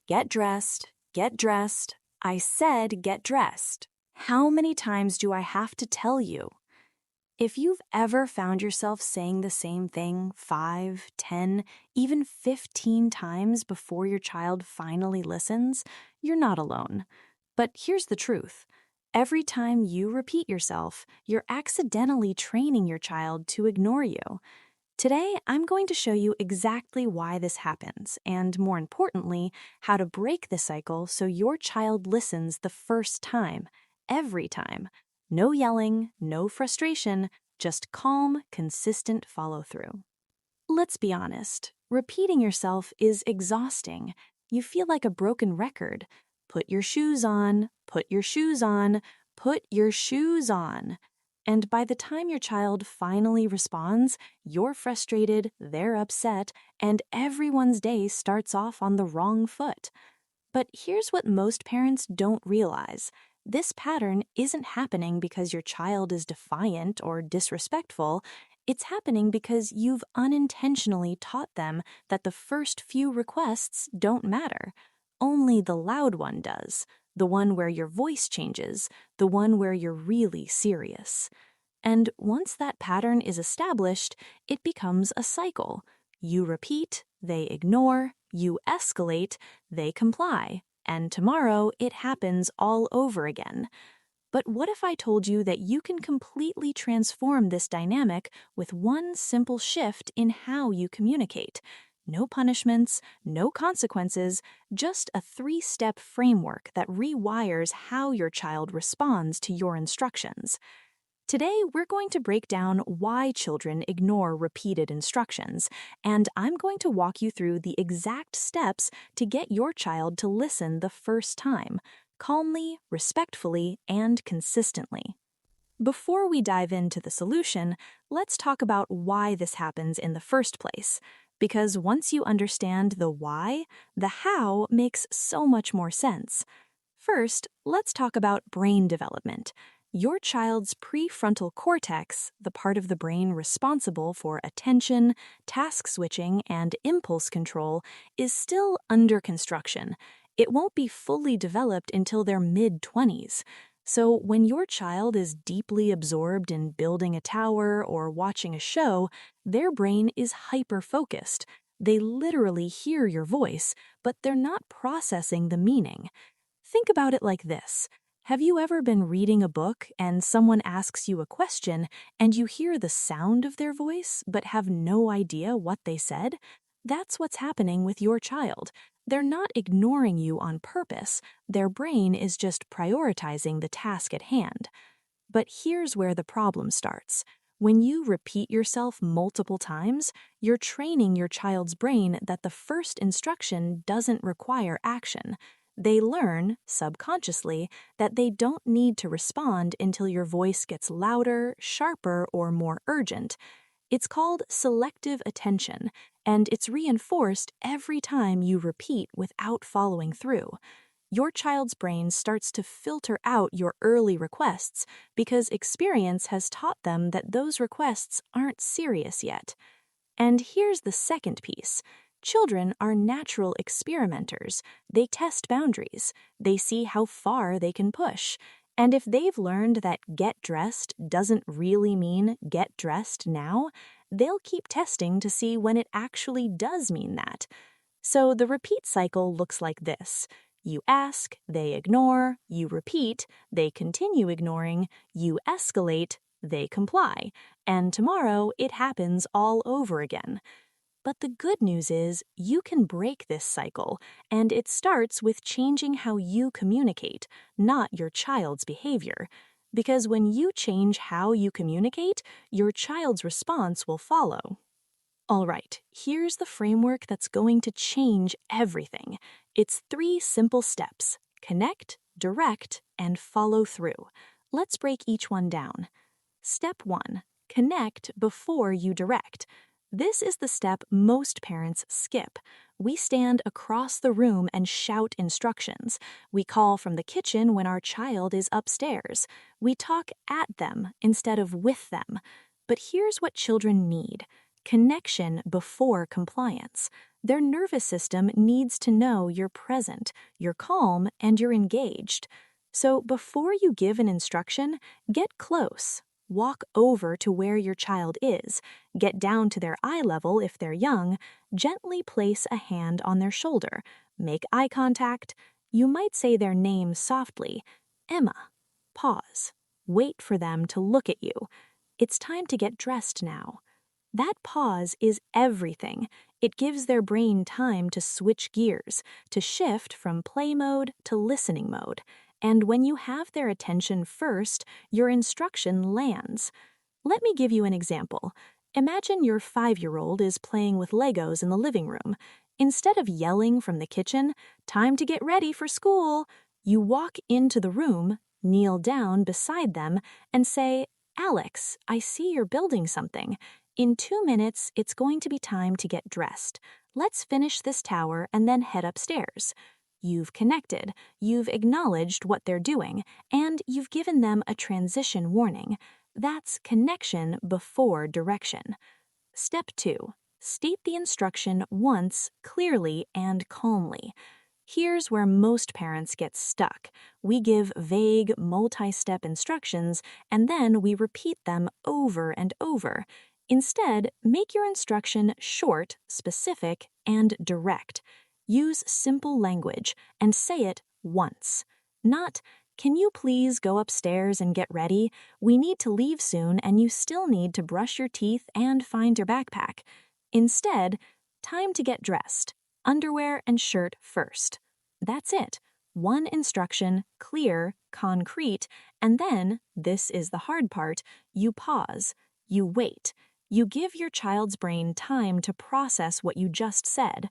Get dressed, get dressed. I said get dressed. How many times do I have to tell you? If you've ever found yourself saying the same thing 5, 10, even 15 times before your child finally listens, you're not alone. But here's the truth. Every time you repeat yourself, you're accidentally training your child to ignore you. Today, I'm going to show you exactly why this happens, and more importantly, how to break the cycle so your child listens the first time, every time. No yelling, no frustration, just calm, consistent follow-through. Let's be honest, repeating yourself is exhausting. You feel like a broken record. Put your shoes on, put your shoes on, put your shoes on. And by the time your child finally responds, you're frustrated, they're upset, and everyone's day starts off on the wrong foot. But here's what most parents don't realize. This pattern isn't happening because your child is defiant or disrespectful. It's happening because you've unintentionally taught them that the first few requests don't matter. Only the loud one does, the one where your voice changes, the one where you're really serious. And once that pattern is established, it becomes a cycle. You repeat, they ignore, you escalate, they comply, and tomorrow it happens all over again. But what if I told you that you can completely transform this dynamic with one simple shift in how you communicate? No punishments, no consequences, just a 3-step framework that rewires how your child responds to your instructions. Today, we're going to break down why children ignore repeated instructions, and I'm going to walk you through the exact steps to get your child to listen the first time, calmly, respectfully, and consistently. Before we dive into the solution, let's talk about why this happens in the first place. Because once you understand the why, the how makes so much more sense. First, let's talk about brain development. Your child's prefrontal cortex, the part of the brain responsible for attention, task switching, and impulse control, is still under construction. It won't be fully developed until their mid-20s. So when your child is deeply absorbed in building a tower or watching a show, their brain is hyper-focused. They literally hear your voice, but they're not processing the meaning. Think about it like this. Have you ever been reading a book and someone asks you a question and you hear the sound of their voice but have no idea what they said? That's what's happening with your child. They're not ignoring you on purpose. Their brain is just prioritizing the task at hand. But here's where the problem starts. When you repeat yourself multiple times, you're training your child's brain that the first instruction doesn't require action. They learn, subconsciously, that they don't need to respond until your voice gets louder, sharper, or more urgent. It's called selective attention, and it's reinforced every time you repeat without following through. Your child's brain starts to filter out your early requests because experience has taught them that those requests aren't serious yet. And here's the second piece. Children are natural experimenters. They test boundaries. They see how far they can push. And if they've learned that get dressed doesn't really mean get dressed now, they'll keep testing to see when it actually does mean that. So the repeat cycle looks like this. You ask, they ignore, you repeat, they continue ignoring, you escalate, they comply, and tomorrow it happens all over again. But the good news is you can break this cycle, and it starts with changing how you communicate, not your child's behavior. Because when you change how you communicate, your child's response will follow. All right, here's the framework that's going to change everything. It's 3 simple steps: connect, direct, and follow through. Let's break each one down. Step 1. Connect before you direct. This is the step most parents skip. We stand across the room and shout instructions. We call from the kitchen when our child is upstairs. We talk at them instead of with them. But here's what children need: connection before compliance. Their nervous system needs to know you're present, you're calm, and you're engaged. So before you give an instruction, get close. Walk over to where your child is, get down to their eye level if they're young, gently place a hand on their shoulder, make eye contact. You might say their name softly, Emma. Pause. Wait for them to look at you. It's time to get dressed now. That pause is everything. It gives their brain time to switch gears, to shift from play mode to listening mode. And when you have their attention first, your instruction lands. Let me give you an example. Imagine your 5-year-old is playing with Legos in the living room. Instead of yelling from the kitchen, "Time to get ready for school," you walk into the room, kneel down beside them, and say, "Alex, I see you're building something. In 2 minutes, it's going to be time to get dressed. Let's finish this tower and then head upstairs." You've connected, you've acknowledged what they're doing, and you've given them a transition warning. That's connection before direction. Step 2. State the instruction once, clearly and calmly. Here's where most parents get stuck. We give vague, multi-step instructions, and then we repeat them over and over. Instead, make your instruction short, specific, and direct. Use simple language and say it once. Not, "Can you please go upstairs and get ready? We need to leave soon and you still need to brush your teeth and find your backpack." Instead, "Time to get dressed. Underwear and shirt first." That's it. One instruction, clear, concrete, and then, this is the hard part, you pause, you wait. You give your child's brain time to process what you just said.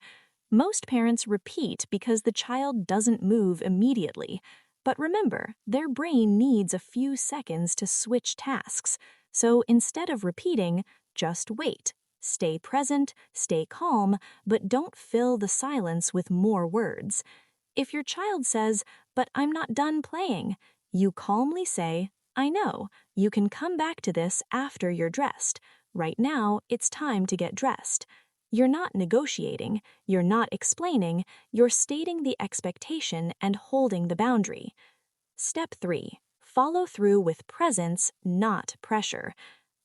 Most parents repeat because the child doesn't move immediately. But remember, their brain needs a few seconds to switch tasks. So instead of repeating, just wait. Stay present, stay calm, but don't fill the silence with more words. If your child says, "But I'm not done playing," you calmly say, "I know, you can come back to this after you're dressed. Right now, it's time to get dressed." You're not negotiating, you're not explaining, you're stating the expectation and holding the boundary. Step 3. Follow through with presence, not pressure.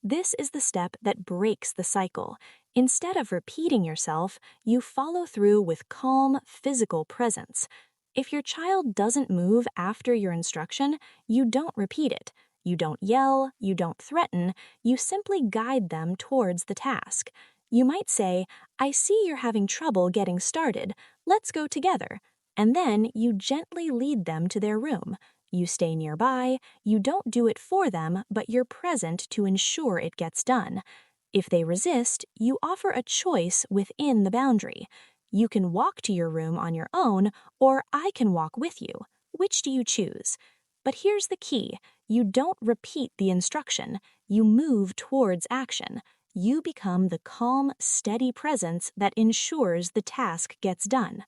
This is the step that breaks the cycle. Instead of repeating yourself, you follow through with calm, physical presence. If your child doesn't move after your instruction, you don't repeat it. You don't yell, you don't threaten, you simply guide them towards the task. You might say, "I see you're having trouble getting started. Let's go together." And then you gently lead them to their room. You stay nearby, you don't do it for them, but you're present to ensure it gets done. If they resist, you offer a choice within the boundary. You can walk to your room on your own, or I can walk with you. Which do you choose? But here's the key. You don't repeat the instruction. You move towards action. You become the calm, steady presence that ensures the task gets done.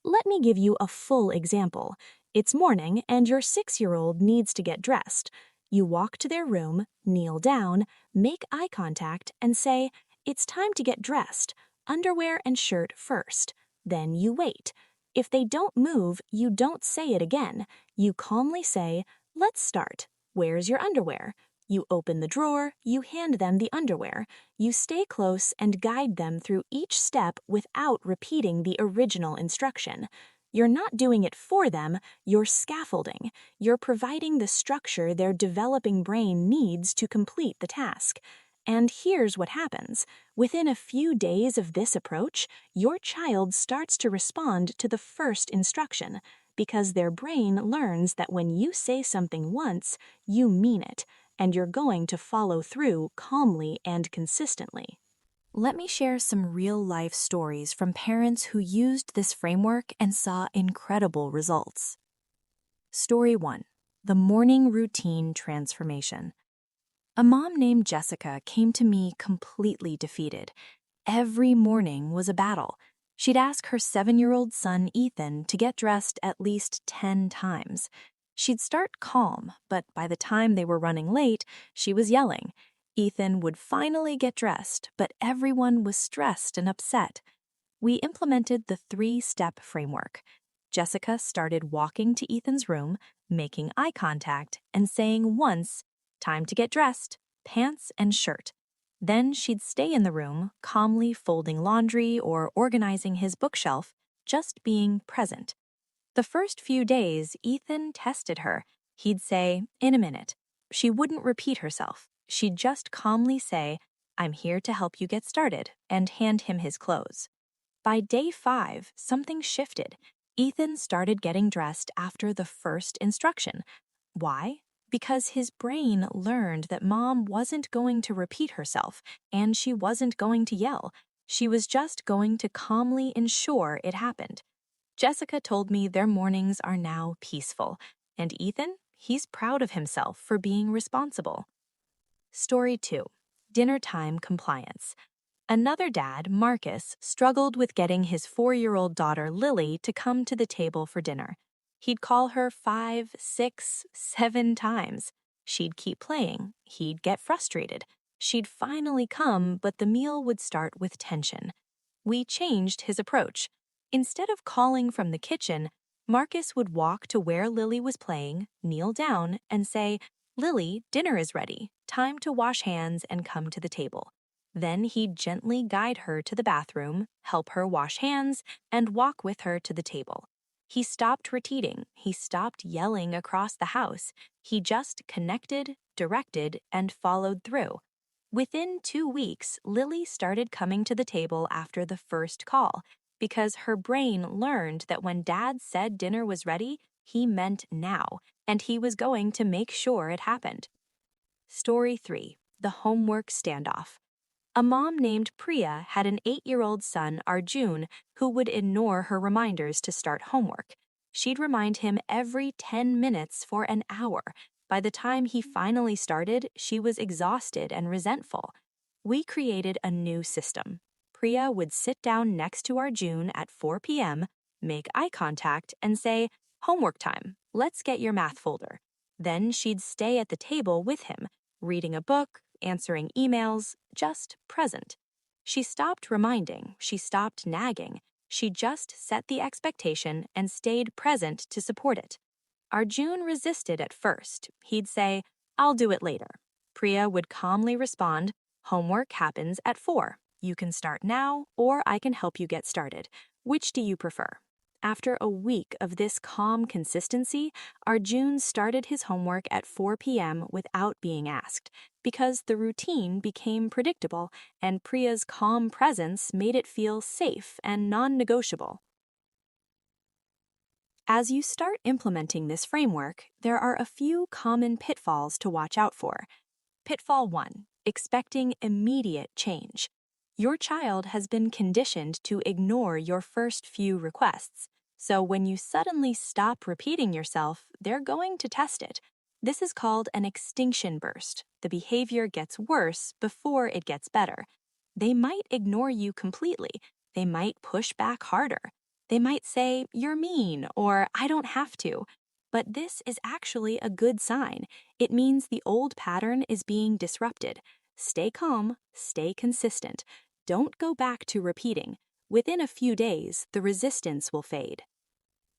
Let me give you a full example. It's morning and your 6-year-old needs to get dressed. You walk to their room, kneel down, make eye contact, and say, "It's time to get dressed. Underwear and shirt first." Then you wait. If they don't move, you don't say it again. You calmly say, "Let's start. Where's your underwear?" You open the drawer, you hand them the underwear. You stay close and guide them through each step without repeating the original instruction. You're not doing it for them, you're scaffolding. You're providing the structure their developing brain needs to complete the task. And here's what happens. Within a few days of this approach, your child starts to respond to the first instruction, because their brain learns that when you say something once, you mean it, and you're going to follow through calmly and consistently. Let me share some real-life stories from parents who used this framework and saw incredible results. Story 1. The morning routine transformation. A mom named Jessica came to me completely defeated. Every morning was a battle. She'd ask her 7-year-old son, Ethan, to get dressed at least 10 times. She'd start calm, but by the time they were running late, she was yelling. Ethan would finally get dressed, but everyone was stressed and upset. We implemented the 3-step framework. Jessica started walking to Ethan's room, making eye contact, and saying once, "Time to get dressed, pants and shirt." Then she'd stay in the room, calmly folding laundry or organizing his bookshelf, just being present. The first few days, Ethan tested her. He'd say, "In a minute." She wouldn't repeat herself. She'd just calmly say, "I'm here to help you get started," and hand him his clothes. By day 5, something shifted. Ethan started getting dressed after the first instruction. Why? Because his brain learned that Mom wasn't going to repeat herself, and she wasn't going to yell. She was just going to calmly ensure it happened. Jessica told me their mornings are now peaceful, and Ethan, he's proud of himself for being responsible. Story 2. Dinner time compliance. Another dad, Marcus, struggled with getting his 4-year-old daughter, Lily, to come to the table for dinner. He'd call her 5, 6, 7 times. She'd keep playing. He'd get frustrated. She'd finally come, but the meal would start with tension. We changed his approach. Instead of calling from the kitchen, Marcus would walk to where Lily was playing, kneel down, and say, "Lily, dinner is ready. Time to wash hands and come to the table." Then he'd gently guide her to the bathroom, help her wash hands, and walk with her to the table. He stopped repeating. He stopped yelling across the house. He just connected, directed, and followed through. Within 2 weeks, Lily started coming to the table after the first call, because her brain learned that when Dad said dinner was ready, he meant now, and he was going to make sure it happened. Story 3. The homework standoff. A mom named Priya had an 8-year-old son, Arjun, who would ignore her reminders to start homework. She'd remind him every 10 minutes for an hour. By the time he finally started, she was exhausted and resentful. We created a new system. Priya would sit down next to Arjun at 4 p.m., make eye contact, and say, "Homework time, let's get your math folder." Then she'd stay at the table with him, reading a book, answering emails, just present. She stopped reminding, she stopped nagging. She just set the expectation and stayed present to support it. Arjun resisted at first. He'd say, "I'll do it later." Priya would calmly respond, "Homework happens at 4. You can start now, or I can help you get started. Which do you prefer?" After a week of this calm consistency, Arjun started his homework at 4 p.m. without being asked, because the routine became predictable and Priya's calm presence made it feel safe and non-negotiable. As you start implementing this framework, there are a few common pitfalls to watch out for. Pitfall 1. Expecting immediate change. Your child has been conditioned to ignore your first few requests, so when you suddenly stop repeating yourself, they're going to test it. This is called an extinction burst. The behavior gets worse before it gets better. They might ignore you completely. They might push back harder. They might say, "You're mean," or "I don't have to." But this is actually a good sign. It means the old pattern is being disrupted. Stay calm, stay consistent. Don't go back to repeating. Within a few days, the resistance will fade.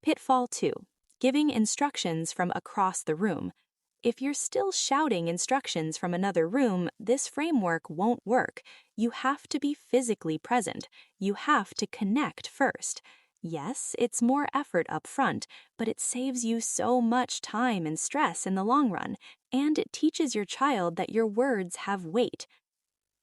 Pitfall 2. Giving instructions from across the room. If you're still shouting instructions from another room, this framework won't work. You have to be physically present. You have to connect first. Yes, it's more effort up front, but it saves you so much time and stress in the long run, and it teaches your child that your words have weight.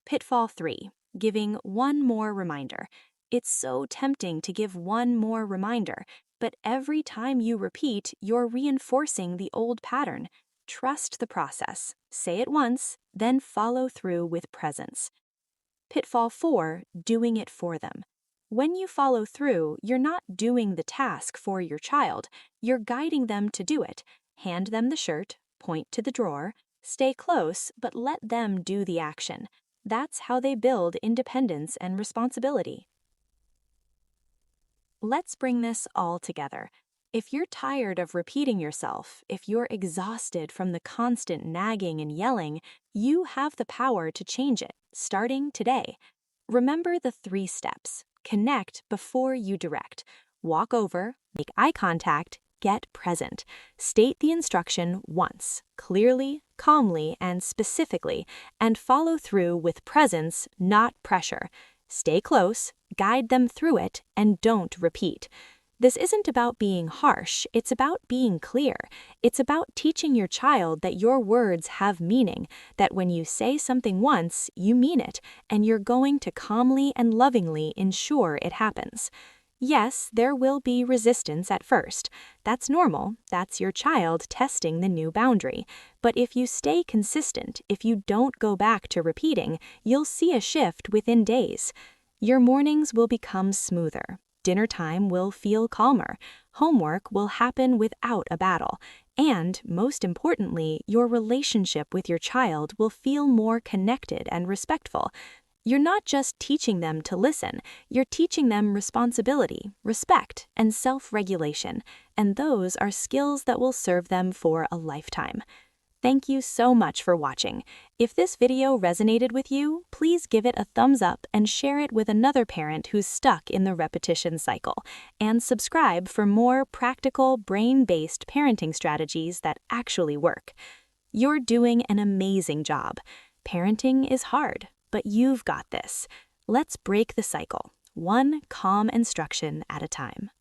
Pitfall 3. Giving one more reminder. It's so tempting to give one more reminder, but every time you repeat, you're reinforcing the old pattern. Trust the process. Say it once, then follow through with presence. Pitfall 4. Doing it for them. When you follow through, you're not doing the task for your child. You're guiding them to do it. Hand them the shirt, point to the drawer, stay close, but let them do the action. That's how they build independence and responsibility. Let's bring this all together. If you're tired of repeating yourself, if you're exhausted from the constant nagging and yelling, you have the power to change it, starting today. Remember the 3 steps. Connect before you direct. Walk over, make eye contact, get present. State the instruction once, clearly, calmly, and specifically, and follow through with presence, not pressure. Stay close, guide them through it, and don't repeat. This isn't about being harsh, it's about being clear. It's about teaching your child that your words have meaning, that when you say something once, you mean it, and you're going to calmly and lovingly ensure it happens. Yes, there will be resistance at first. That's normal. That's your child testing the new boundary. But if you stay consistent, if you don't go back to repeating, you'll see a shift within days. Your mornings will become smoother. Dinner time will feel calmer. Homework will happen without a battle. And, most importantly, your relationship with your child will feel more connected and respectful. You're not just teaching them to listen, you're teaching them responsibility, respect, and self-regulation, and those are skills that will serve them for a lifetime. Thank you so much for watching. If this video resonated with you, please give it a thumbs up and share it with another parent who's stuck in the repetition cycle. And subscribe for more practical, brain-based parenting strategies that actually work. You're doing an amazing job. Parenting is hard, but you've got this. Let's break the cycle, one calm instruction at a time.